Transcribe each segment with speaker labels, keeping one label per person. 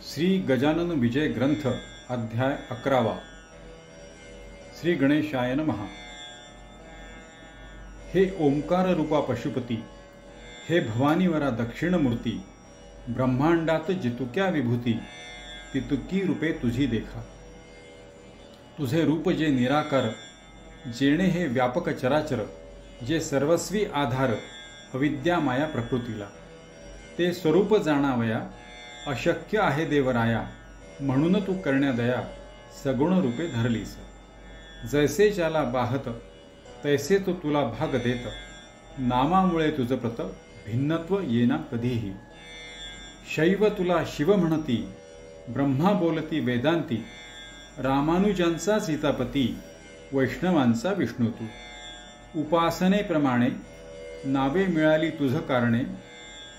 Speaker 1: श्री गजानन विजय ग्रंथ अध्याय 11। श्री गणेशाय नमः। हे ओंकार रूपा पशुपती, हे भवानीवरा दक्षिणमूर्ती, ब्रह्मांडात जितुक्या विभूती तितुकी रूपे तुझी देखा। तुझे रूप जे निराकार, जेणे हे व्यापक चराचर, जे सर्वस्वी आधार अविद्या माया प्रकृतीला, ते स्वरूप जाणावया अशक्य आहे देवराया, म्हणून तू करण्या दया सगुण रूपे धरलीस। जैसे ज्याला बाहत तैसे तो तुला भाग देत, नामामुळे तुझ प्रत भिन्नत्व येना कधीही। शैव तुला शिव म्हणती, ब्रह्मा बोलती वेदांती, रामानुजांचा सीतापती, वैष्णवांचा विष्णू तू। उपासनेप्रमाणे नावे मिळाली तुझ कारणे,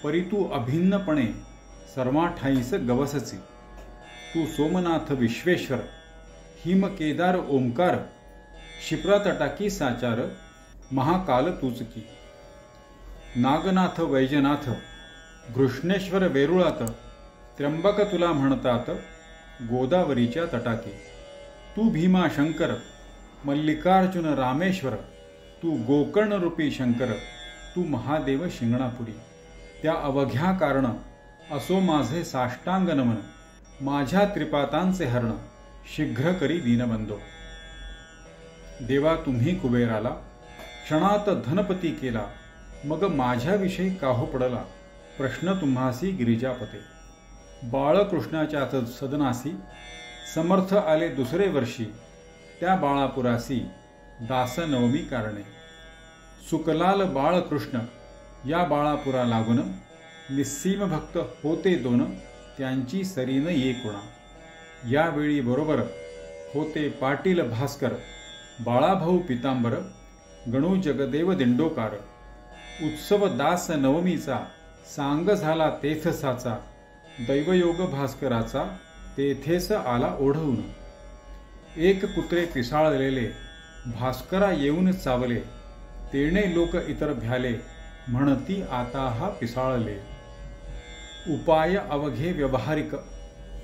Speaker 1: परी तू अभिन्नपणे सर्वा ठाईस गवसची। तू सोमनाथ विश्वेश्वर, हिम केदार ओंकार, क्षिप्रा तटाकी साचार, महाकाल तूच की। नागनाथ वैजनाथ, घृष्णेश्वर वेरुळात, त्र्यंबक तुला म्हणतात गोदावरीच्या तटाकी। तू भीमा शंकर, मल्लिकार्जुन रामेश्वर, तू गोकर्ण रूपी शंकर, तू महादेव शिंगणापुरी। त्या अवघ्या कारण असो माझे साष्टांग नमन, माझ्या त्रिपातांचे हरण शीघ्र करी दीनबंधो। देवा तुम्ही कुबेराला क्षणात धनपती केला, मग माझ्याविषयी काहो पडला प्रश्न तुम्हासी गिरिजापते। बाळकृष्णाच्या सदनासी समर्थ आले दुसरे वर्षी, त्या बाळापुरासी दासनवमी कारणे। सुकलाल बाळकृष्ण या बाळापुरा लागून, निस्सीम भक्त होते दोन, त्यांची सरीन ये कोणा। यावेळी बरोबर होते पाटील भास्कर, बाळाभाऊ पितांबर, गणू जगदेव दिंडोकार। उत्सव दास नवमीचा सांग झाला तेथसाचा, दैवयोग भास्कराचा तेथेस आला ओढवून। एक कुत्रे पिसाळलेले भास्करा येऊन चावले, तेणे लोक इतर भ्याले म्हणती आता हा पिसाळले। उपाय अवघे व्यवहारिक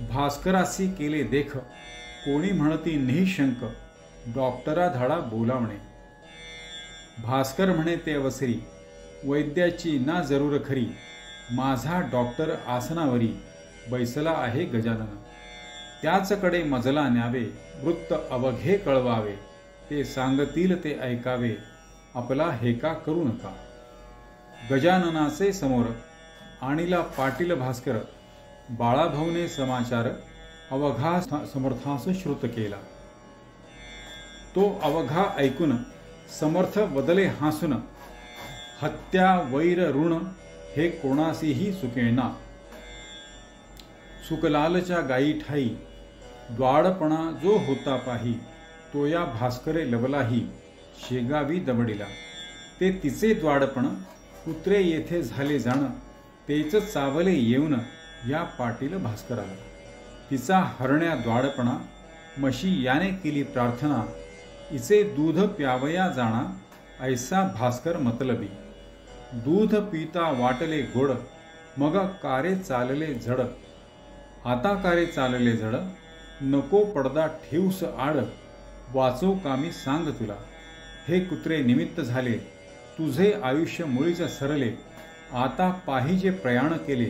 Speaker 1: भास्करासी केले देख, कोणी म्हणती निःशंक डॉक्टरा धाडा बोलावणे। भास्कर म्हणे ते अवसरी, वैद्याची ना जरूर खरी, माझा डॉक्टर आसनावरी बैसला आहे गजानन। त्याचकडे मजला न्यावे, वृत्त अवघे कळवावे, ते सांगतील ते ऐकावे, आपला हेका करू नका। गजाननाचे समोर आणिला पाटील भास्कर, बाळाभाऊने समाचार अवघा समर्थास श्रुत केला। तो अवघा ऐकून समर्थ बदले हासून, हत्या वैर ऋण हे कोणासीही सुकेना। सुकलालच्या गायी ठाई द्वाडपणा जो होता पाही, तो या भास्करे लवलाही शेगावी दबडिला। ते तिचे द्वाडपण कुत्रे येथे झाले जाण, तेच चावले येऊन या पाटील भास्कराला। तिचा हरण्या द्वाडपणा म्हशी याने केली प्रार्थना, इचे दूध प्यावया जाणा ऐसा भास्कर मतलबी। दूध पिता वाटले गोड, मग कारे चालले झड, आता कारे चालले झड, नको पडदा ठेवूस आड, वाचो कामी सांग तुला। हे कुत्रे निमित्त झाले, तुझे आयुष्य मुळीच सरले, आता पाहिजे प्रयाण केले,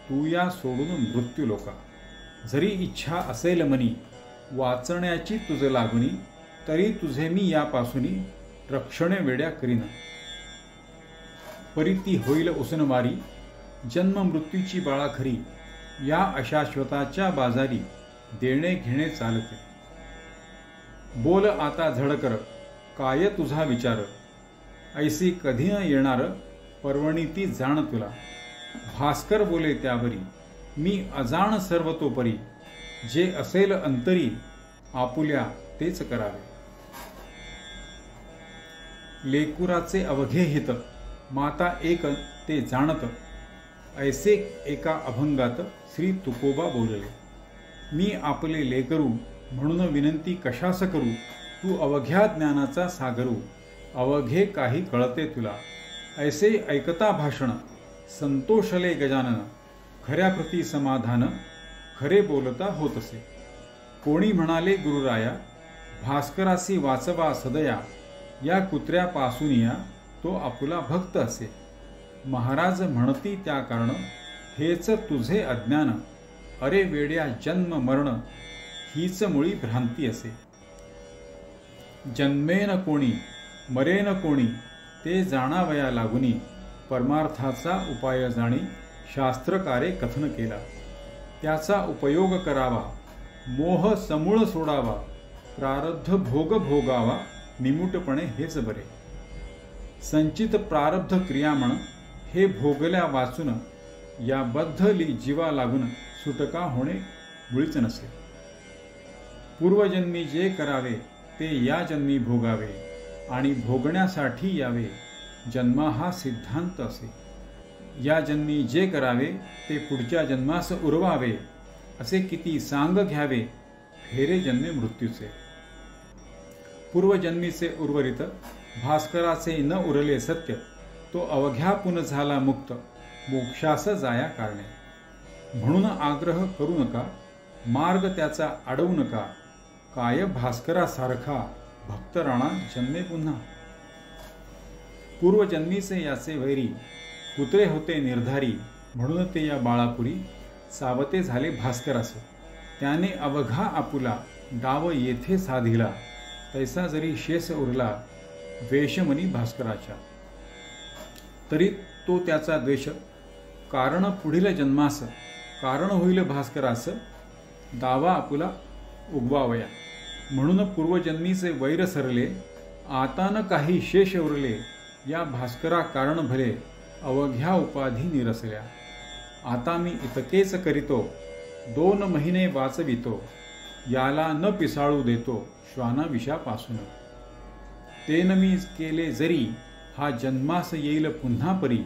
Speaker 1: तू या सोडून मृत्यू लोका। जरी इच्छा असेल मनी वाचण्याची तुझ लागुनी, तरी तुझे मी यापासूनी रक्षणे वेड्या करीन। परिती होईल उसनवारी, जन्म मृत्यूची बाळा खरी, या अशाश्वताच्या बाजारी देणे घेणे चालते। बोल आता झडकर, काय तुझा विचार, ऐसी कधी न येणार पर्वणी ती जाण तुला। भास्कर बोले त्यावरी, मी अजाण सर्वतोपरी, जे असेल अंतरी आपुल्या तेच करावे। लेकुराचे अवघे हित माता एक ते जाणत, ऐसे एका अभंगात श्री तुकोबा बोलले। मी आपले लेकरू म्हणून विनंती कशास करू, तू अवघ्या ज्ञानाचा सागरू, अवघे काही कळते तुला। ऐसे ऐकता भाषण संतोषले गजानन, खऱ्या प्रती समाधान खरे बोलता होत असे. कोणी म्हणाले गुरुराया, भास्करासी वाचवा सदया, या कुत्र्यापासून या तो आपुला भक्त असे. महाराज म्हणती त्या कारण, हेच तुझे अज्ञान, अरे वेड्या जन्म मरण, हीच मुळी भ्रांती असे. जन्मेन कोणी मरेन कोणी, ते जाणावया लागुनी, परमार्थाचा उपाय जाणी शास्त्रकारे कथन केला. त्याचा उपयोग करावा, मोह समूळ सोडावा, प्रारब्ध भोग भोगावा, निमुटपणे हेच बरे. संचित प्रारब्ध क्रियामण, हे भोगल्या वाचून, या बद्धली जीवा लागून सुटका होणे मुळीच नसे. पूर्वजन्मी जे करावे ते या जन्मी भोगावे, आणि भोगण्यासाठी यावे, जन्मा हा सिद्धांत असे. या जन्मी जे करावे ते पुढच्या जन्मास उरवावे, असे किती सांग घ्यावे, फेरे जन्मे मृत्यूचे. पूर्वजन्मीचे उर्वरित भास्कराचे न उरले सत्य, तो अवघ्या पुन झाला मुक्त, मोक्षास जाया कारणे. म्हणून आग्रह करू नका, मार्ग त्याचा अडवू नका, काय भास्करासारखा भक्त राणा जन्मे पुन्हा. पूर्वजन्मीचे याचे वैरी, कुत्रे होते निर्धारी, म्हणून ते या बाळापुरी सावते झाले भास्करास. त्याने अवघा आपुला डाव येथे साधिला, तैसा जरी शेष उरला द्वेषमनी भास्कराच्या. तरी तो त्याचा द्वेष कारण पुढील जन्मास कारण होईल भास्करास, दावा आपुला उगवावया. म्हणून पूर्वजन्मीचे वैर सरले, आता न काही शेष उरले, या भास्करा कारण भले, अवघ्या उपाधी निरसल्या. आता मी इतकेच करीतो, 2 महिने वाचवितो, याला न पिसाळू देतो श्वाना विषापासून. तेन मी केले जरी, हा जन्मास येईल पुन्हा परी,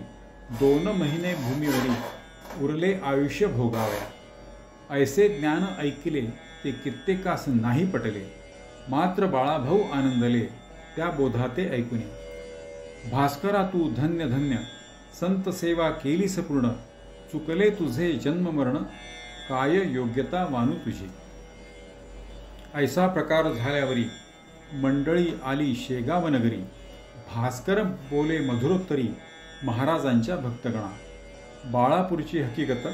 Speaker 1: 2 महिने भूमीवरी उरले आयुष्य भोगावया. ऐसे ज्ञान ऐकिले ते कित्येकास नाही पटले, मात्र बाळाभाऊ आनंदले त्या बोधाते ऐकुनी. भास्करा तू धन्य धन्य, संत सेवा केलीस पूर्ण, चुकले तुझे जन्म मरण, काय योग्यता मानू तुझी. ऐसा प्रकार झाल्यावरी मंडळी आली शेगाव नगरी. भास्कर बोले मधुरोत्तरी महाराजांच्या भक्तगणा. बाळापूरची हकीकत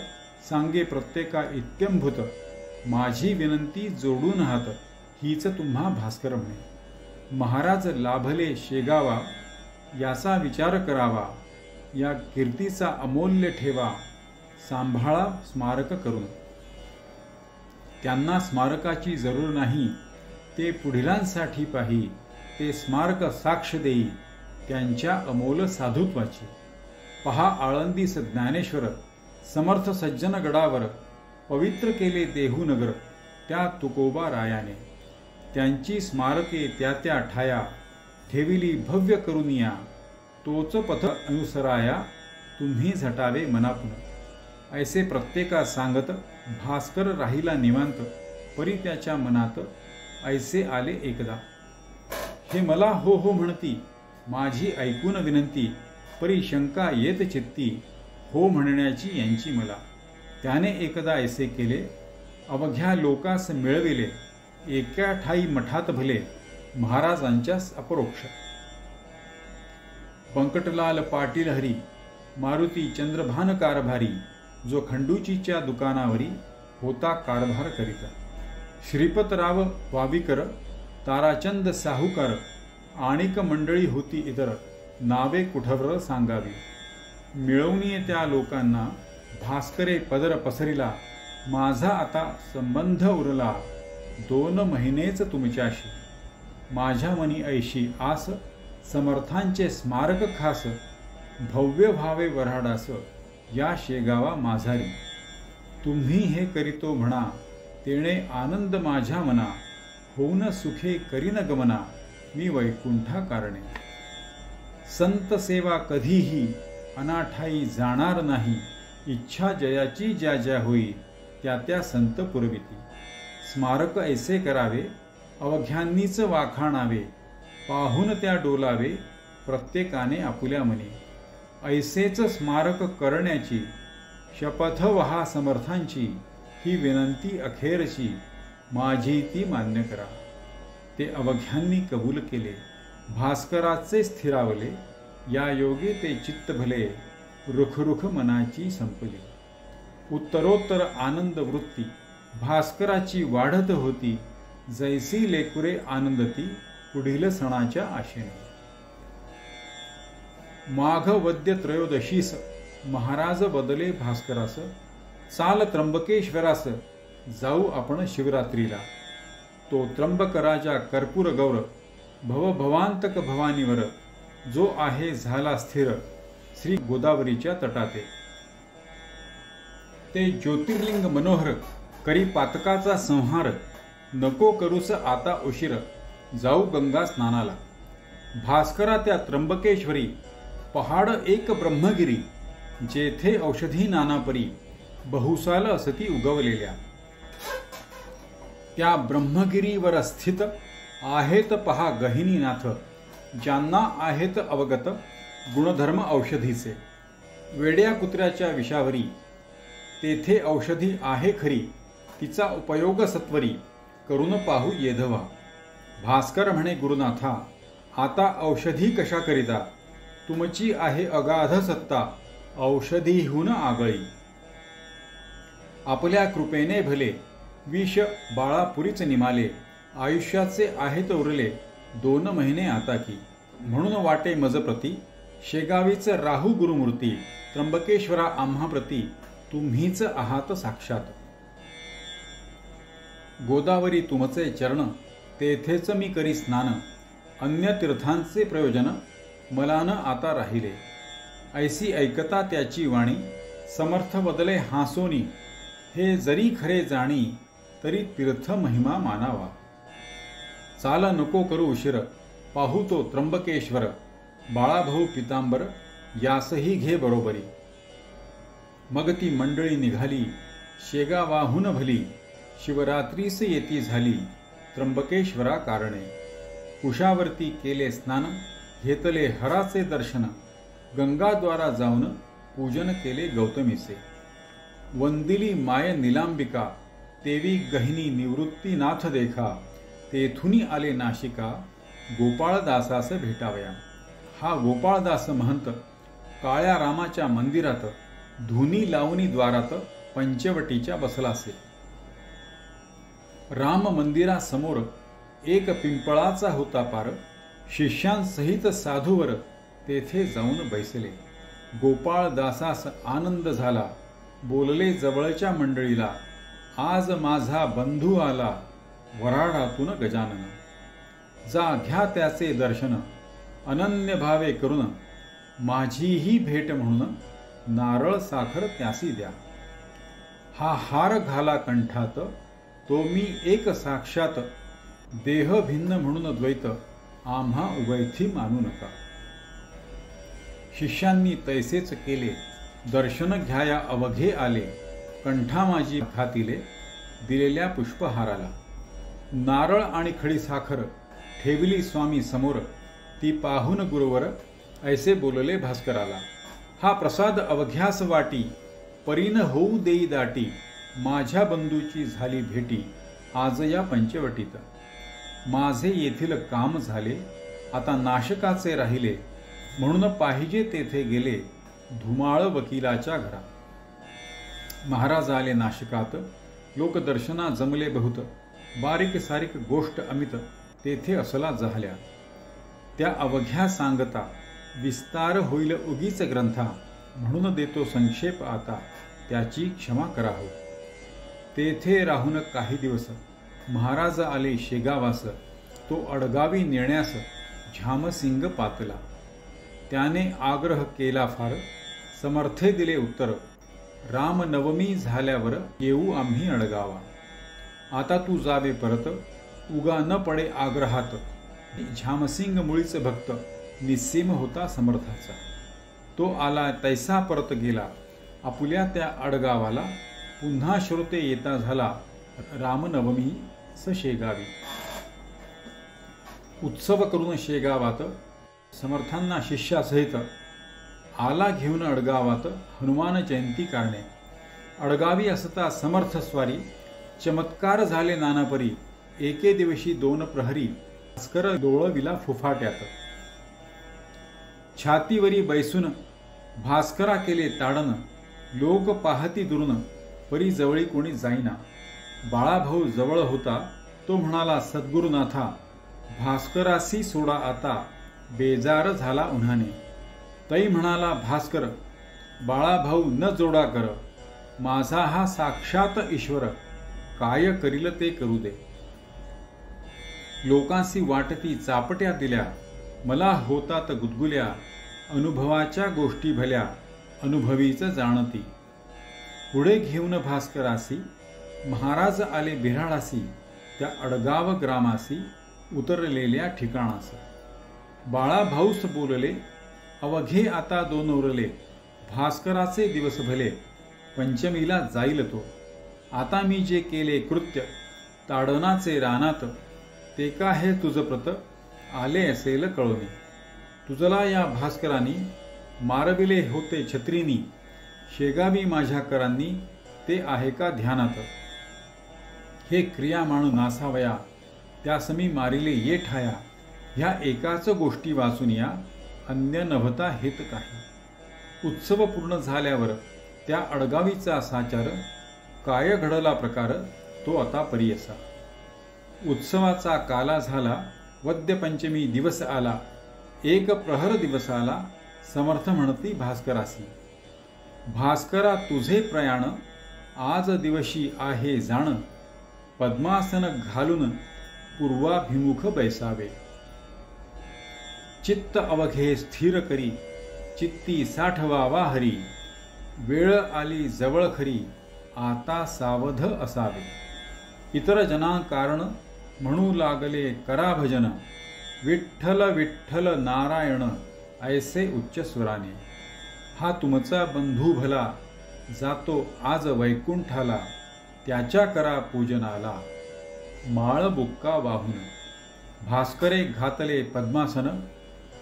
Speaker 1: सांगे प्रत्येका इत्यंभूत, माझी विनंती जोडून हात, हीच तुम्हा भास्कर म्हणे. महाराज लाभले शेगावा, याचा विचार करावा, या कीर्तीचा अमूल्य ठेवा, सांभाळा स्मारक करून. त्यांना स्मारकाची जरूर नाही, ते पुढीलांसाठी पाही, ते स्मारक साक्ष देई त्यांच्या अमोल साधुत्वाची. पहा आळंदीस ज्ञानेश्वर, समर्थ सज्जन गडावर, पवित्र केले देहू नगर, त्या तुकोबा रायाने. त्यांची स्मारके त्या त्या ठाया, ठेविली भव्य करुनिया, तोच पथ अनुसराया, तुम्ही झटावे मनापुन. ऐसे प्रत्येका सांगत भास्कर राहिला निवांत, परी त्याच्या मनात ऐसे आले एकदा. हे मला हो हो म्हणती, माझी ऐकून विनंती, परी शंका येत चित्ती, हो म्हणण्याची यांची मला. त्याने एकदा ऐसे केले, अवघ्या लोकास मिळविले, एका ठाई मठात भले, महाराजांच्यास अपरोक्ष. पंकटलाल पाटील हरी, मारुती चंद्रभान कारभारी, जो खंडूचीच्या दुकानावरी होता कारभार करीता. श्रीपतराव वावीकर, ताराचंद साहुकार, आणिक मंडळी होती इतर, नावे कुठवर सांगावी. मिळवणी त्या लोकांना भास्करे पदर पसरिला, माझा आता संबंध उरला, 2 महिनेच तुमच्याशी. माझ्या मनी ऐशी आस, समर्थांचे स्मारक खास, भव्य भावे वऱ्हाडास, या शेगावा माझारी. तुम्ही हे करीतो म्हणा, तेणे आनंद माझ्या मना, होऊन सुखे करीन गमना, मी वैकुंठा कारणे. संत सेवा कधीही अनाठाई जाणार नाही, इच्छा जयाची ज्या ज्या होई, त्या त्या संत पुरविती. स्मारक ऐसे करावे, अवघ्यांनीच वाखाणावे, पाहून त्या डोलावे, प्रत्येकाने आपुल्या मनी. ऐसेच स्मारक करण्याची शपथ वहा समर्थांची, ही विनंती अखेरची माझी ती मान्य करा. ते अवघ्यांनी कबूल केले. भास्कराचे स्थिरावले. या योगे ते चित्त भले. रुखरुख मनाची संपली. उत्तरोत्तर आनंद वृत्ती भास्कराची वाढत होती. जैसी लेकुरे आनंदती पुढील सणाच्या आशेने. माघ वद्य त्रयोदशीस महाराज बदले भास्करास. चाल त्र्यंबकेश्वरास जाऊ आपण शिवरात्रीला. तो त्र्यंबक राजा कर्पूर गौर भवभवांतक भवानीवर जो आहे झाला स्थिर श्री गोदावरीच्या तटाते. ते ज्योतिर्लिंग मनोहर करी पातकाचा संहार. नको करूस आता उशीर जाऊ गंगा स्नानाला. भास्करा त्या त्र्यंबकेश्वरी पहाड एक ब्रह्मगिरी. जेथे औषधी नानापरी बहुसाल असती उगवलेल्या. त्या ब्रह्मगिरीवर स्थित आहेत पहा गहिनीनाथ. ज्यांना आहेत अवगत गुणधर्म औषधीचे. वेड्या कुत्र्याच्या विषावरी तेथे औषधी आहे खरी. तिचा उपयोग सत्वरी करून पाहू येधवा. भास्कर म्हणे गुरुनाथा आता औषधी कशा करिता. तुमची आहे अगाध सत्ता औषधीहून आगळी. आपल्या कृपेने भले विष बाळापुरीच निमाले. आयुष्याचे आहेत उरले 2 महिने आता की. म्हणून वाटे मजप्रती शेगावीच राहू गुरुमूर्ती. त्र्यंबकेश्वरा आम्हा प्रती तुम्हीच आहात साक्षात. गोदावरी तुमचे चरण तेथेच मी करी स्नान. अन्य तीर्थांचे प्रयोजन मला न आता राहिले. ऐसी ऐकता त्याची वाणी समर्थ बदले हासोनी. हे जरी खरे जाणी तरी तीर्थ महिमा मानावा. चाल नको करू उशीर पाहू तो त्र्यंबकेश्वर. बाळाभाऊ पितांबर यासही घे बरोबरी. मग ती मंडळी निघाली शेगावाहून भली. शिवरात्रीस येती झाली त्र्यंबकेश्वरा कारणे. कुशावरती केले स्नान घेतले हराचे दर्शन. गंगाद्वारा जाऊन पूजन केले गौतमीचे. वंदिली माय निलांबिका तेवी गहिनी निवृत्तीनाथ देखा. तेथुनी आले नाशिका गोपाळदासास भेटावया. हा गोपाळदास महंत काळ्या रामाच्या मंदिरात धुनी लावणी द्वारात पंचवटीच्या बसलासे. राम मंदिरासमोर एक पिंपळाचा होता पार. शिष्यांसहित साधूवर तेथे जाऊन बैसले. गोपाळदासास आनंद झाला. बोलले जवळच्या मंडळीला आज माझा बंधू आला वराडातून गजानन. जा घ्या त्याचे दर्शन अनन्य भावे करून. माझीही भेट म्हणून नारळ साखर त्यासी द्या. हा हार घाला कंठात तो मी एक साक्षात. देह भिन्न म्हणून द्वैत आम्हा उभयथी मानू नका. शिष्यांनी तैसेच केले. दर्शन घ्याया अवघे आले. कंठा माझी खातिले दिलेल्या पुष्पहाराला. नारळ आणि खडी साखर ठेवली स्वामी समोर. ती पाहून गुरुवर ऐसे बोलले भास्कराला. हा प्रसाद अवघ्यास वाटी परीन होऊ देई दाटी. माझ्या बंधूची झाली भेटी आज या पंचवटीत. माझे येथील काम झाले आता नाशकाचे राहिले. म्हणून पाहिजे तेथे गेले धुमाळ वकिलाच्या घरा. महाराज आले नाशिकात. लोकदर्शना जमले बहुत. बारीक सारीक गोष्ट अमित तेथे असला झाल्या. त्या अवघ्या सांगता विस्तार होईल उगीच ग्रंथा. म्हणून देतो संक्षेप आता त्याची क्षमा कराहो. तेथे राहून काही दिवस महाराज आले शेगावास. तो अडगावी नेण्यास झामसिंग पातला. त्याने आग्रह केला फार. समर्थे दिले उत्तर रामनवमी झाल्यावर येऊ आम्ही अडगावा. आता तू जावे परत उगा न पडे आग्रहात. झामसिंग मुळीच भक्त निस्सीम होता समर्थाचा. तो आला तैसा परत गेला आपुल्या त्या अडगावाला. पुन्हा श्रोते येता झाला रामनवमी शेगावी. उत्सव करून शेगावात समर्थांना शिष्यासहित आला घेऊन अडगावात हनुमान जयंती कारणे. अडगावी असता समर्थ स्वारी, चमत्कार झाले नानापरी, एके दिवशी 2 प्रहरी, भास्कर डोळविला फुफाट्यात. छातीवरी बैसून भास्करा केले ताडन, लोक पाहती दुरून, परी जवळी कोणी जाईना. बाळाभाऊ जवळ होता, तो म्हणाला सद्गुरुनाथा, भास्करासी सोडा आता, बेजार झाला उन्हाने. तई म्हणाला भास्कर, बाळाभाऊ न जोडा कर, माझा हा साक्षात ईश्वर, काय करील ते करू दे. लोकांसी वाटती चापट्या दिल्या, मला होतात गुदगुल्या, अनुभवाच्या गोष्टी भल्या, अनुभवीच जाणती. पुढे घेऊन भास्करासी, महाराज आले बिऱ्हाडासी, त्या अडगाव ग्रामासी, उतरलेल्या ठिकाणास. बाळाभाऊस बोलले, अवघे आता 2 उरले, भास्कराचे दिवस भले, पंचमीला जाईल तो. आता मी जे केले कृत्य, ताडनाचे रानात, ते का हे तुझ प्रत, आले असेल कळोनी. तुझला या भास्करांनी, मारविले होते छत्रीनी, शेगावी माझ्या करांनी, ते आहे का ध्यानात. हे क्रिया माणू नासावया, त्यासमी मारिले ये ठाया, ह्या एकाच गोष्टी वाचून या, अन्य नभता हेत काही. उत्सव पूर्ण झाल्यावर त्या अडगावीचा साचार, काय घडला प्रकार, तो आता परियसा. उत्सवाचा काला झाला, वद्यपंचमी दिवस आला, एक प्रहर दिवस आला, समर्थ म्हणती भास्करासी. भास्करा तुझे प्रयाण, आज दिवशी आहे जाण, पद्मासन घालून पूर्वाभिमुख बैसावे. चित्त अवघे स्थिर करी, चित्ती साठवावा हरी, वेळ आली जवळ खरी, आता सावध असावे. इतर जना कारण, म्हणू लागले करा भजन, विठ्ठल विठ्ठल नारायण, ऐसे उच्च स्वराने. हा तुमचा बंधू भला, जातो आज वैकुंठाला, त्याच्या करा पूजनाला, माळ बुक्का वाहून. भास्करे घातले पद्मासन,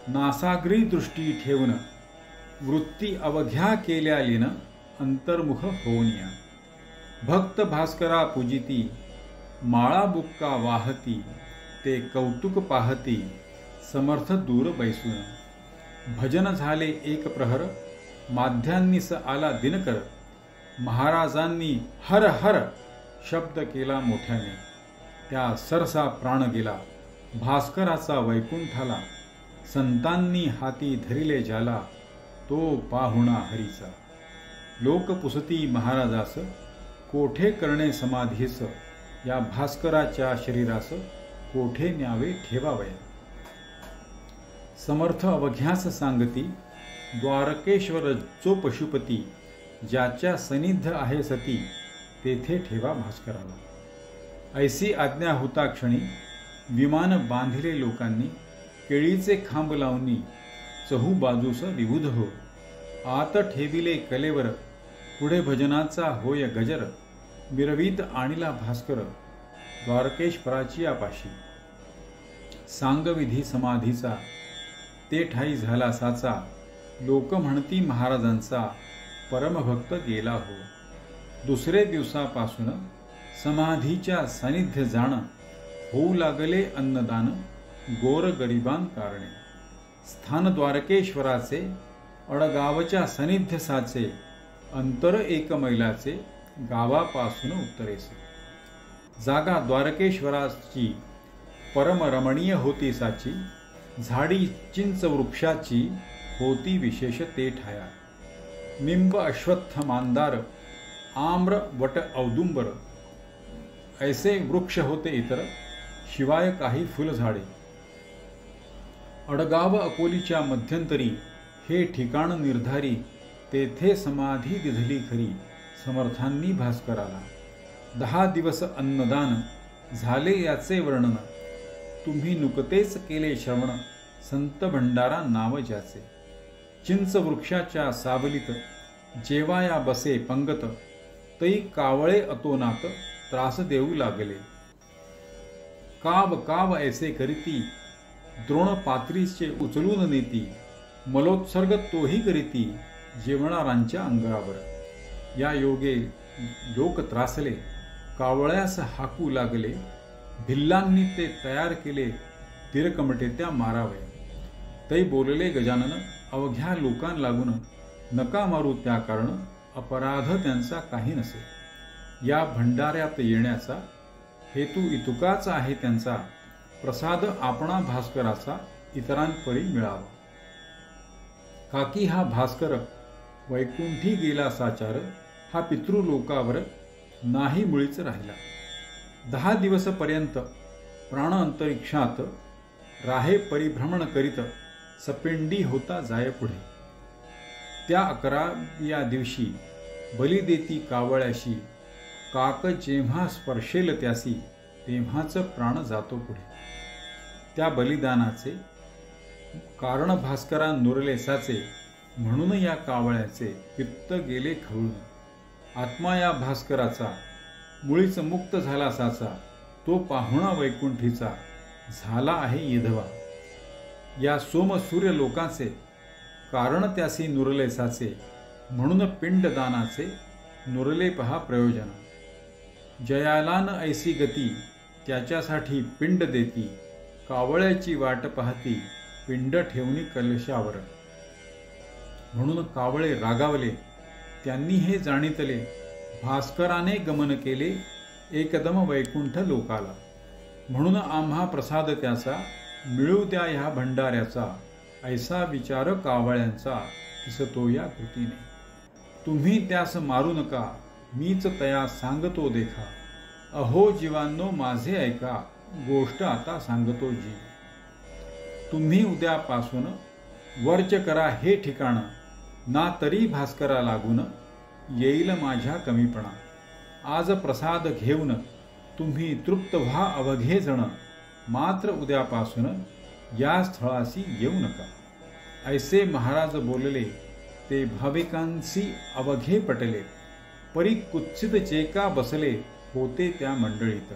Speaker 1: नासाग्री दृष्टी ठेवून, वृत्ती अवघ्या केल्या लीन, अंतर्मुख होऊनिया. भक्त भास्करा पूजिती, माळा बुक्का वाहती, ते कौतुक पाहती, समर्थ दूर बैसून. भजन झाले एक प्रहर, माध्यान्नीस आला दिनकर, महाराजांनी हर हर शब्द केला मोठ्याने, त्या सरसा प्राण गेला, भास्कराचा वैकुंठाला. संतांनी हाती धरिले ज्याला, तो पाहुणा हरीचा. लोक पुसती महाराजास, कोठे करणे समाधीस, या भास्कराच्या शरीरास, कोठे न्यावे ठेवावया. समर्थ अवघ्यास सांगती, द्वारकेश्वर जो पशुपती, ज्याच्या सनिध्य आहे सती, तेथे ठेवा भास्कराला. ऐसी आज्ञा होता क्षणी, विमान बांधिले लोकांनी, केळीचे खांब लावणी, चहू बाजूस विबुध हो. आत ठेविले कलेवर, पुढे भजनाचा होय गजर, मिरवीत आणिला भास्कर, द्वारकेश्वराची आपाशी. सांगविधी समाधीचा, ते ठाई झाला साचा, लोक म्हणती महाराजांचा, परमभक्त गेला हो. दुसरे दिवसापासून समाधीच्या सानिध्य जाण, होऊ लागले अन्नदान, गोर गरिबां कारणे. स्थान द्वारकेश्वराचे, अडगावच्या सानिध्य साचे, अंतर एक मैलाचे, गावापासून उत्तरेसे. जागा द्वारकेश्वराची परमरमणीय होती साची, झाडी चिंच वृक्षाची होती विशेष ते ठाया. निंब अश्वत्थ मांदार, आम्र वट औदुंबर, ऐसे वृक्ष होते इतर, शिवाय काही फुलझाडे. अडगाव अकोलीच्या मध्यंतरी हे ठिकाण निर्धारी, तेथे समाधी दिधली खरी, समर्थांनी भास्कराला. 10 दिवस अन्नदान झाले याचे वर्णन, तुम्ही नुकतेच केले श्रवण, संत भंडारा नाव ज्याचे. चिंच वृक्षाच्या सावलीत, जेवाया बसे पंगत, तै कावळे अतोनात, त्रास देऊ लागले. काव काव ऐसे करीती, द्रोण पात्रीचे उचलून नेती, मलोत्सर्ग तोही करीती, जेवणारांच्या अंगावर. या योगे लोक त्रासले, कावळ्यास हाकू लागले, भिल्लांनी ते तयार केले, तिरकमटे त्या मारावया. तै बोलले गजानन, अवघ्या लोकां लागून नका मारू त्या कारण, अपराध त्यांचा काही नसे. या भंडाऱ्यात येण्याचा हेतू इतुकाच आहे त्यांचा, प्रसाद आपणा भास्कराचा इतरांपरी मिळावा. काकी हा भास्कर वैकुंठी गेला साचार, हा पितृलोकावर नाही मुळीच राहिला. 10 दिवसपर्यंत प्राण अंतरिक्षात राहे परिभ्रमण करीत, सपिंडी होता जाय पुढे. त्या 11व्या दिवशी बली देती कावळ्याशी, काक जेव्हा स्पर्शेल त्यासी, तेव्हाच प्राण जातो पुढे. त्या बलिदानाचे कारण भास्करा नुरले साचे, म्हणून या कावळ्याचे पित्त गेले खवळून. आत्मा या भास्कराचा मुळीच मुक्त झाला साचा, तो पाहुणा वैकुंठीचा झाला आहे येधवा. या सोम सूर्य लोकांचे कारण त्यासी नुरले साचे, म्हणून पिंडदानाचे नुरले पहा प्रयोजन. जयाला न ऐसी गती, त्याच्यासाठी पिंड देती, कावळ्याची वाट पाहती, पिंड ठेवणी कलशावर. म्हणून कावळे रागावले, त्यांनी हे जाणितले, भास्कराने गमन केले एकदम वैकुंठ लोकाला. म्हणून आम्हा प्रसाद त्याचा मिळू द्या ह्या भंडाऱ्याचा, ऐसा विचार कावळ्यांचा दिसतो या कृतीने. तुम्ही त्यास मारू नका, मीच तया सांगतो देखा, अहो जीवांनो माझे ऐका, गोष्ट आता सांगतो जी. तुम्ही उद्यापासून वर्ज करा हे ठिकाण, ना तरी भास्करा लागून येईल माझ्या कमीपणा. आज प्रसाद घेऊन तुम्ही तृप्त व्हा अवघे जण, मात्र उद्यापासून या स्थळाशी येऊ नका. ऐसे महाराज बोलले, ते भाविकांसी अवघे पटले, परी कुत्सित चेका बसले होते त्या मंडळीत.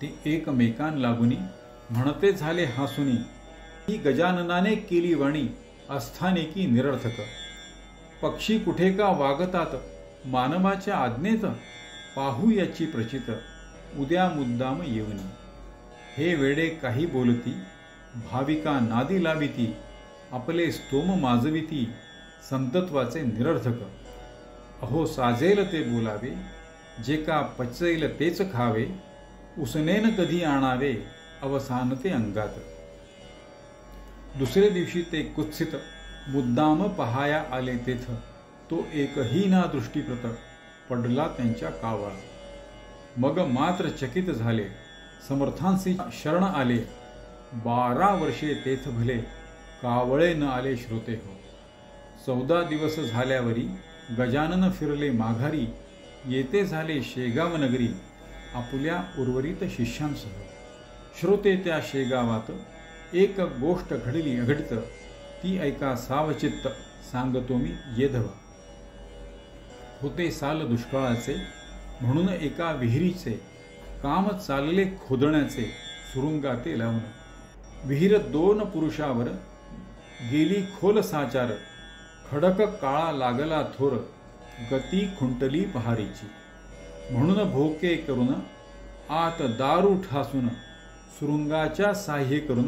Speaker 1: ते एकमेकां लागुनी म्हणते झाले हासुनी, ही गजाननाने केली वाणी अस्थानिकी निरर्थक. पक्षी कुठे का वागतात मानवाच्या आज्ञेत, पाहू याची प्रचित उद्या मुद्दाम येऊनी. हे वेडे काही बोलती, भाविका नादी लाविती, आपले स्तोम माजविती, संतत्वाचे निरर्थक. अहो साजेल ते बोलावे, जे का पचेल तेच खावे, उसनेन कधी आणावे अवसानते अंगात. दुसरे दिवशी ते कुत्सित मुद्दाम पहाया आले तेथ, तो एकही ना दृष्टीप्रत पडला त्यांच्या कावळा. मग मात्र चकित झाले, समर्थांसी शरण आले, 12 वर्षे तेथ भले, कावळे न आले श्रोते हो. 14 दिवस झाल्यावरी गजानन फिरले माघारी, येते झाले शेगाव नगरी, आपुल्या उर्वरित शिष्यांसह. श्रोते त्या शेगावात एक गोष्ट घडली अघटित, ती ऐका सावचित्त सांगतो मी येधवा. होते साल दुष्काळाचे, म्हणून एका विहिरीचे काम चालले खोदण्याचे, सुरुंगाते लावून. विहीर 2 पुरुषावर गेली खोल साचार, खडक काळा लागला थोर, गती खुंटली पहारीची. म्हणून भोके करून आत दारू ठासून, सुरुंगाच्या साह्य करून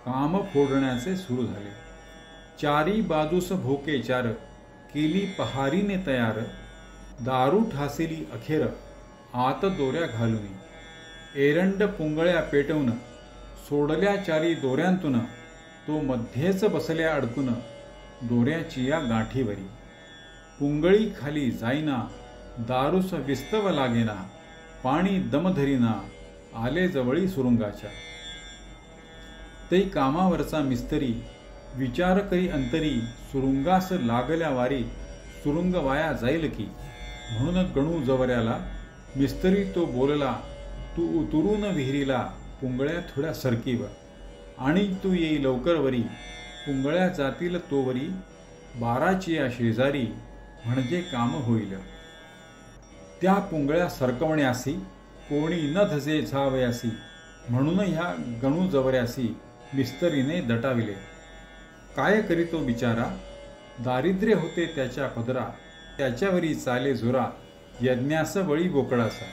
Speaker 1: काम फोडण्याचे सुरू झाले. 4 बाजूस भोके 4, केली पहारीने तयार, दारू ठासेली अखेर आत दोऱ्या घालून. एरंड पुंगळ्या पेटवून सोडल्या 4 दोऱ्यांतून, तो मध्येच बसल्या अडकून दोऱ्याची या गाठीवरी. पुंगळी खाली जाईना, दारूस विस्तव लागेना, पाणी दम धरीना, आले जवळी सुरुंगाच्या. ते कामावरचा मिस्त्री विचार करी अंतरी, सुरुंगास लागल्या वारी, सुरुंग वाया जाईल की. म्हणून गणू जवऱ्याला मिस्त्री तो बोलला, तू उतरून विहिरीला, पुंगळ्या थोड्या सरकीवर, आणि तू येई लवकर वरी, पुंगळ्या जातील तोवरी, 12ची या शेजारी, म्हणजे काम होईल. त्या पुंगळ्या सरकवण्यासी कोणी न धजे झावयासी, म्हणून ह्या गणू जवऱ्यासी मिस्त्रीने दटाविले. काय करीतो बिचारा, दारिद्र्य होते त्याच्या पदरा, त्याच्यावरी चाले जोरा, यज्ञास वळी गोकळासा.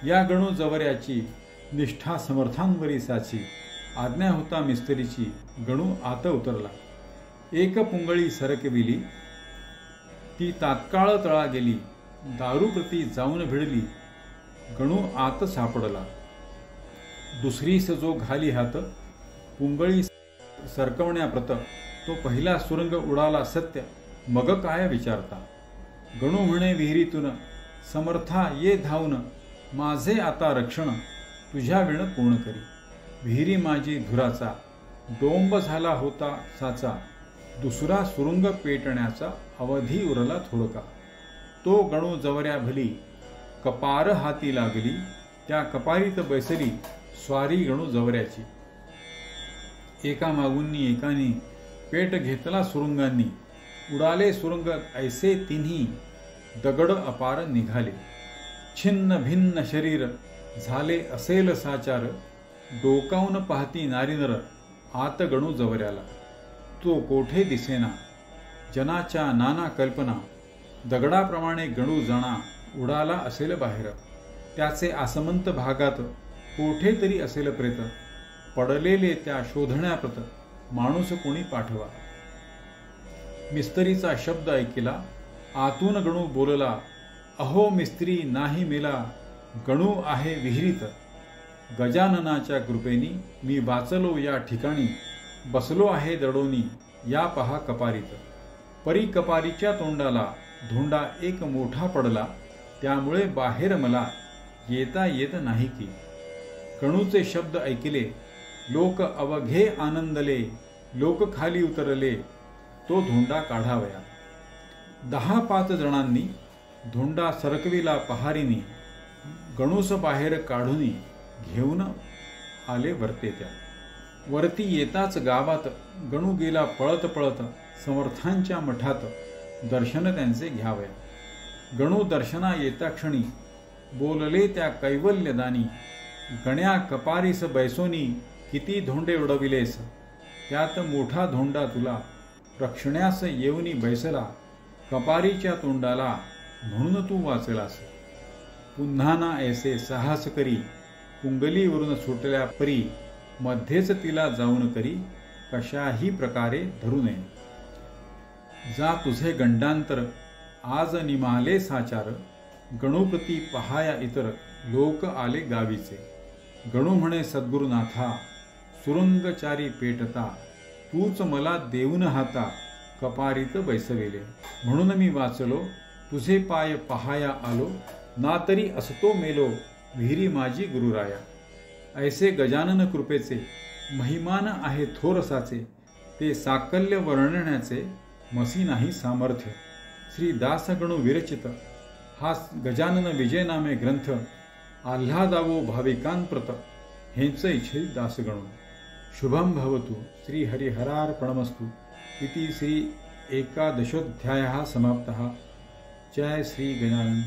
Speaker 1: या गणू जवऱ्याची निष्ठा समर्थांवरी साची. आज्ञा होता मिस्त्रीची गणू आत उतरला. एक पुंगळी सरकविली ती तात्काळ तळा गेली. दारूप्रती जाऊन भिडली गणू आत सापडला. दुसरी सजो घाली हात पुंगळी सरकवण्याप्रत. तो पहिला सुरंग उडाला सत्य मग काय विचारता. गणू म्हणे विहिरीतून समर्था ये धावून. माझे आता रक्षण तुझ्या विण पूर्ण करी. विहिरी माझी धुराचा डोंब झाला होता साचा. दुसरा सुरुंग पेटण्याचा अवधी उरला थोडका. तो गणू जवऱ्या भली कपार हाती लागली. त्या कपारीत बैसली स्वारी गणू जवऱ्याची. एका मागुनी एकाने पेट घेतला सुरुंगांनी. उडाले सुरुंग ऐसे तिन्ही दगड अपार निघाले. छिन्न भिन्न शरीर झाले असेल साचार. डोकावून पाहती नारीनर आत गणू जवऱ्याला. तो कोठे दिसेना जनाच्या नाना कल्पना. दगडाप्रमाणे गणू जणा उडाला असेल बाहेर. त्याचे आसमंत भागात कोठे तरी असेल प्रेत. पडलेले त्या शोधण्याप्रत माणूस कोणी पाठवा. मिस्त्रीचा शब्द ऐकिला आतून गणू बोलला. अहो मिस्त्री नाही मेला गणू आहे विहिरीत. गजाननाच्या कृपेनी मी वाचलो या ठिकाणी. बसलो आहे दडोनी या पहा कपारीत. परी कपारीच्या तोंडाला धोंडा एक मोठा पडला. त्यामुळे बाहेर मला येता येत नाही की. गणूचे शब्द ऐकले लोक अवघे आनंदले. लोक खाली उतरले तो धोंडा काढावया. 10-5 जणांनी धोंडा सरकविला पहारीनी. गणूस बाहेर काढून घेऊन आले वरते त्या. वरती येताच गावात गणू गेला पळत पळत समर्थांच्या मठात. दर्शन त्यांचे घ्यावया. गणू दर्शना येता क्षणी बोलले त्या कैवल्यदानी. गण्या कपारीस बैसोनी किती धोंडे उडविलेस. त्यात मोठा धोंडा तुला रक्षण्यास येऊनी बैसला. कपारीच्या तोंडाला म्हणून तू वाचलास. पुन्हा ना ऐसे साहस करी. पुंगलीवरून सुटल्या परी मध्येच तिला जाऊन करी. कशाही प्रकारे धरू नये. जा तुझे गंडांतर आज निमाले साचार. गणुपती पहाया इतर लोक आले गावीचे. गणू म्हणे सद्गुरुनाथा सुरुंगचारी पेटता. तूच मला देऊन हाता कपारीत बैसवेले. म्हणून मी वाचलो तुझे पाय पहाया आलो. ना तरी असतो मेलो विहिरी माझी गुरुराया. ऐसे गजानन कृपेचे महिमान आहे थोरसाचे. ते साकल्य वर्णण्याचे मसी नाही सामर्थ्य. श्री दासगणू विरचित हा गजानन विजय नामे ग्रंथ आल्हादावो भाविकांप्रत हेच इच्छे दासगणू. शुभम भवतु. श्री हरिहरार्पणमस्तु. इति श्री 11ोऽध्यायः समाप्तः. जय श्री गजानन.